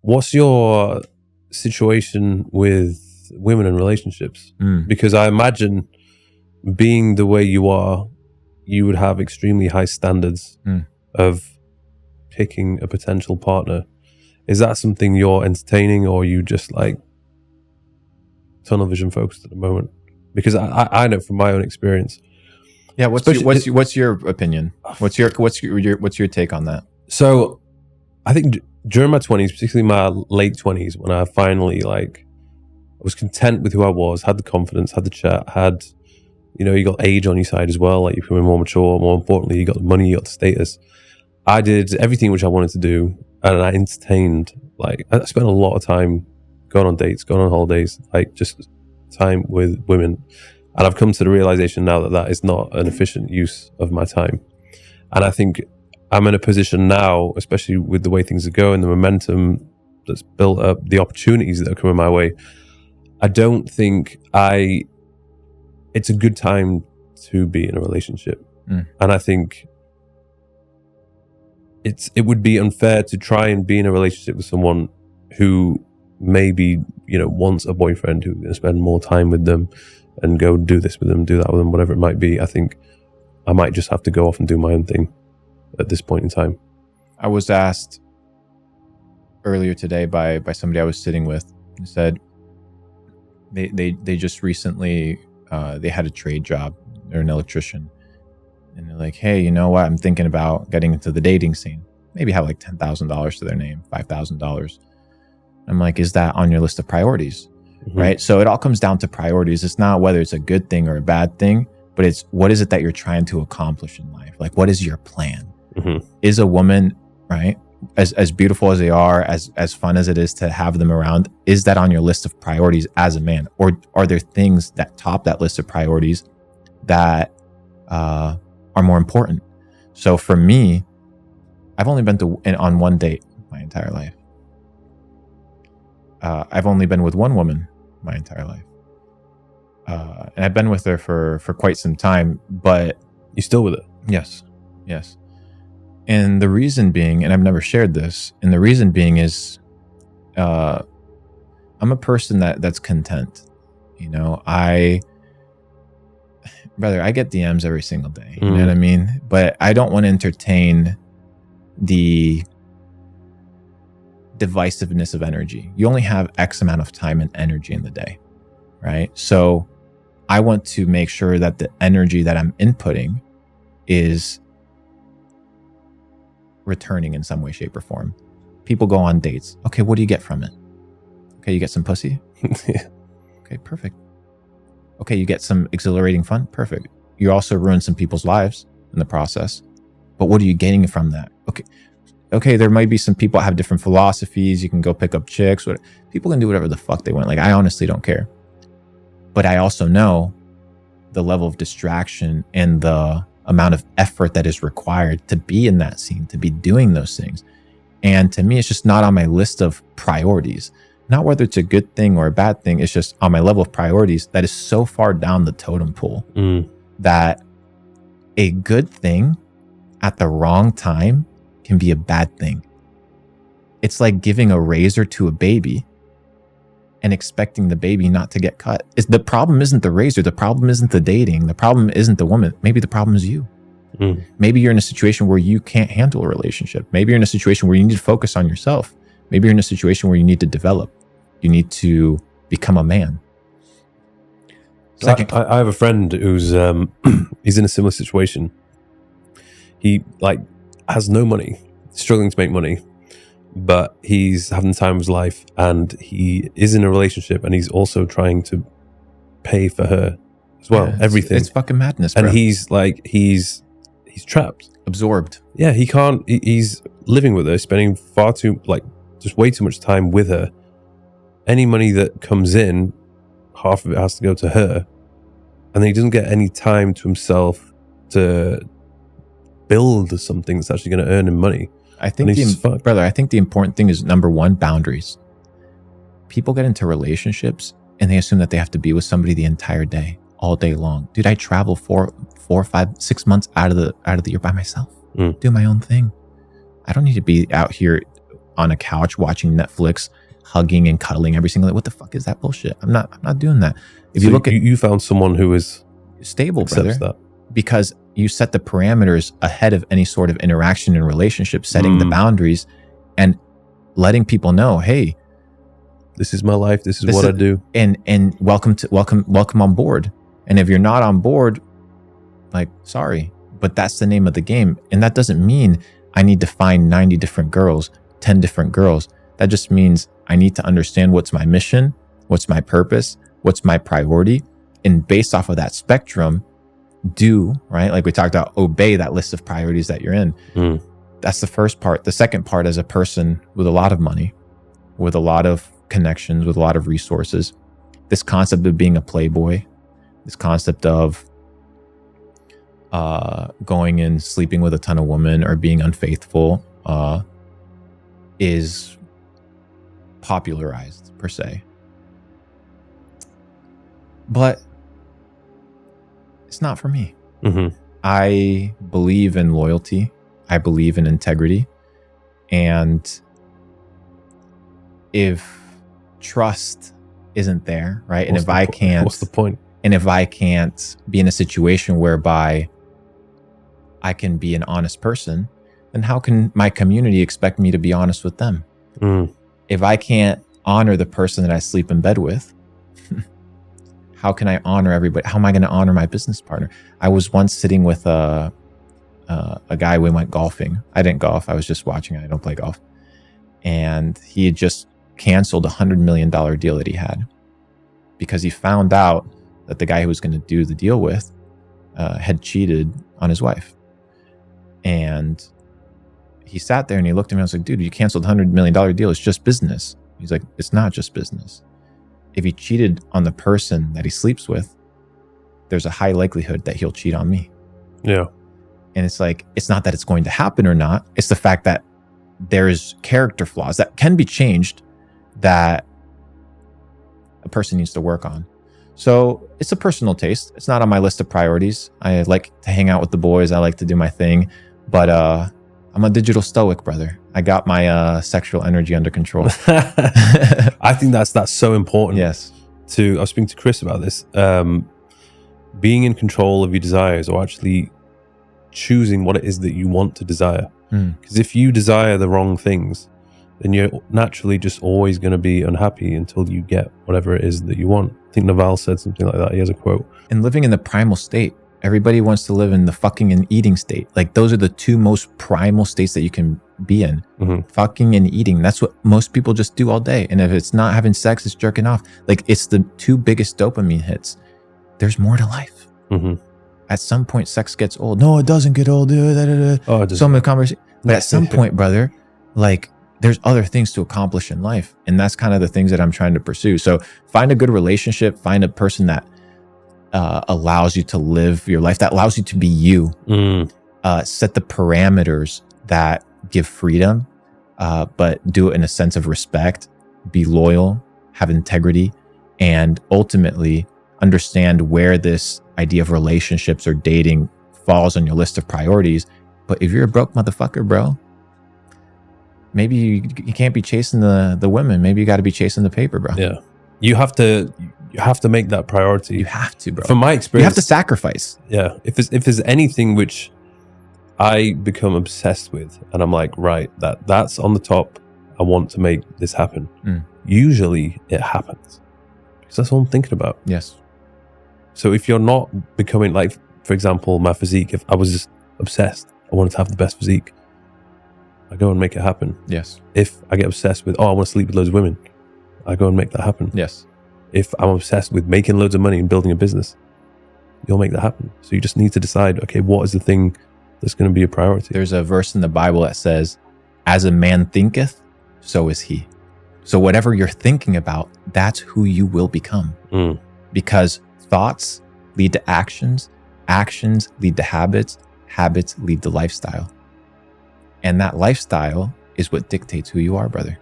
What's your situation with women in relationships? Because I imagine being the way you are, you would have extremely high standards of picking a potential partner. Is that something you're entertaining, or are you just like tunnel vision focused at the moment? Because I know from my own experience. Yeah, what's your opinion? What's your take on that? So, I think during my 20s, particularly my late 20s, when I finally I was content with who I was, had the confidence, had the chat, had, you got age on your side as well, like you're becoming more mature. More importantly, you got the money, you got the status. I did everything which I wanted to do, and I entertained. I spent a lot of time going on dates, going on holidays, just time with women. And I've come to the realization now that that is not an efficient use of my time. And I think I'm in a position now, especially with the way things are going, the momentum that's built up, the opportunities that are coming my way. I don't think it's a good time to be in a relationship. And I think it would be unfair to try and be in a relationship with someone who maybe, wants a boyfriend who's going to spend more time with them and go do this with them, do that with them, whatever it might be. I think I might just have to go off and do my own thing at this point in time. I was asked earlier today by somebody I was sitting with, who said they just recently they had a trade job. They're an electrician, and they're like, hey, you know what? I'm thinking about getting into the dating scene. Maybe have like $10,000 to their name, $5,000. I'm like, is that on your list of priorities? Right? So it all comes down to priorities. It's not whether it's a good thing or a bad thing, but it's what is it that you're trying to accomplish in life? Like, what is your plan? Is a woman, right, as beautiful as they are, as fun as it is to have them around, is that on your list of priorities as a man? Or are there things that top that list of priorities that are more important? So for me, I've only been on one date my entire life. I've only been with one woman my entire life. And I've been with her for quite some time, but... You still with it? Yes. And the reason being, and I've never shared this, and the reason being is I'm a person that's content. I get DMs every single day. You know what I mean? But I don't want to entertain the divisiveness of energy. You only have X amount of time and energy in the day, right? So I want to make sure that the energy that I'm inputting is returning in some way, shape, or form. People go on dates. Okay, what do you get from it? Okay, you get some pussy? Yeah. Okay, perfect. Okay, you get some exhilarating fun? Perfect. You also ruin some people's lives in the process. But what are you getting from that? Okay, there might be some people that have different philosophies. You can go pick up chicks. People can do whatever the fuck they want. I honestly don't care. But I also know the level of distraction and the amount of effort that is required to be in that scene, to be doing those things. And to me, it's just not on my list of priorities. Not whether it's a good thing or a bad thing. It's just on my level of priorities that is so far down the totem pole that a good thing at the wrong time can be a bad thing. It's like giving a razor to a baby and expecting the baby not to get cut. The problem isn't the razor. The problem isn't the dating. The problem isn't the woman. Maybe the problem is you. Maybe you're in a situation where you can't handle a relationship. Maybe you're in a situation where you need to focus on yourself. Maybe you're in a situation where you need to develop. You need to become a man. Second, I have a friend who's he's in a similar situation. He has no money, struggling to make money, but he's having the time of his life, and he is in a relationship, and he's also trying to pay for her as well. Yeah, everything. It's fucking madness, bro. And he's trapped, absorbed. Yeah, he can't. He's living with her, spending just way too much time with her. Any money that comes in, half of it has to go to her, and then he doesn't get any time to himself to build something that's actually going to earn him money. I think I think the important thing is, number one, boundaries. People get into relationships and they assume that they have to be with somebody the entire day, all day long. Dude, I travel 4, 5, 6 months out of the year by myself. Do my own thing. I don't need to be out here on a couch watching Netflix, hugging and cuddling every single day. What the fuck is that bullshit? I'm not doing that. If So you look at you found someone who is stable, brother, accepts that. because you set the parameters ahead of any sort of interaction and relationship, setting the boundaries and letting people know, hey, This is my life. This is what I do. and welcome on board. And if you're not on board, like, sorry, but that's the name of the game. And that doesn't mean I need to find 90 different girls, 10 different girls. That just means I need to understand what's my mission, what's my purpose, what's my priority. And based off of that spectrum, do, right? Like we talked about, obey that list of priorities that you're in. That's the first part. The second part, as a person with a lot of money, with a lot of connections, with a lot of resources, this concept of being a playboy, this concept of going and sleeping with a ton of women or being unfaithful is popularized per se. But it's not for me. I believe in loyalty. I believe in integrity. And if trust isn't there, right? And if I can't, what's the point? And if I can't be in a situation whereby I can be an honest person, then how can my community expect me to be honest with them? If I can't honor the person that I sleep in bed with, how can I honor everybody? How am I going to honor my business partner? I was once sitting with a guy. We went golfing. I didn't golf. I was just watching. I don't play golf. And he had just canceled $100 million deal that he had because he found out that the guy who was going to do the deal with had cheated on his wife. And he sat there and he looked at me and I was like, dude, you canceled a $100 million deal. It's just business. He's like, it's not just business. If he cheated on the person that he sleeps with, there's a high likelihood that he'll cheat on me. Yeah. And it's like, it's not that it's going to happen or not. It's the fact that there's character flaws that can be changed that a person needs to work on. So it's a personal taste. It's not on my list of priorities. I like to hang out with the boys. I like to do my thing, but I'm a digital stoic, brother. I got my sexual energy under control. I think that's so important. Yes. I was speaking to Chris about this. Being in control of your desires, or actually choosing what it is that you want to desire. Because if you desire the wrong things, then you're naturally just always going to be unhappy until you get whatever it is that you want. I think Naval said something like that. He has a quote. And living in the primal state, everybody wants to live in the fucking and eating state. Like those are the two most primal states that you can be in. Fucking and eating. That's what most people just do all day. And if it's not having sex, it's jerking off. Like it's the two biggest dopamine hits. There's more to life. At some point, sex gets old. No, it doesn't get old. Oh, it doesn't. Some of the conversation. But at some point, brother, like there's other things to accomplish in life. And that's kind of the things that I'm trying to pursue. So find a good relationship, find a person that allows you to live your life, that allows you to be you. Set the parameters that give freedom, but do it in a sense of respect, be loyal, have integrity, and ultimately understand where this idea of relationships or dating falls on your list of priorities. But if you're a broke motherfucker, bro, maybe you can't be chasing the women. Maybe you got to be chasing the paper, bro. Yeah. You have to make that priority. You have to, bro. From my experience, you have to sacrifice. Yeah. If there's anything which I become obsessed with, and I'm like, right, that's on the top. I want to make this happen. Usually it happens because that's all I'm thinking about. Yes. So if you're not becoming, like, for example, my physique, if I was just obsessed, I wanted to have the best physique, I go and make it happen. Yes. If I get obsessed with, I want to sleep with loads of women, I go and make that happen. Yes. If I'm obsessed with making loads of money and building a business, you'll make that happen. So you just need to decide, okay, what is the thing that's going to be a priority? There's a verse in the Bible that says, as a man thinketh, so is he. So whatever you're thinking about, that's who you will become. Because thoughts lead to actions, actions lead to habits, habits lead to lifestyle. And that lifestyle is what dictates who you are, brother.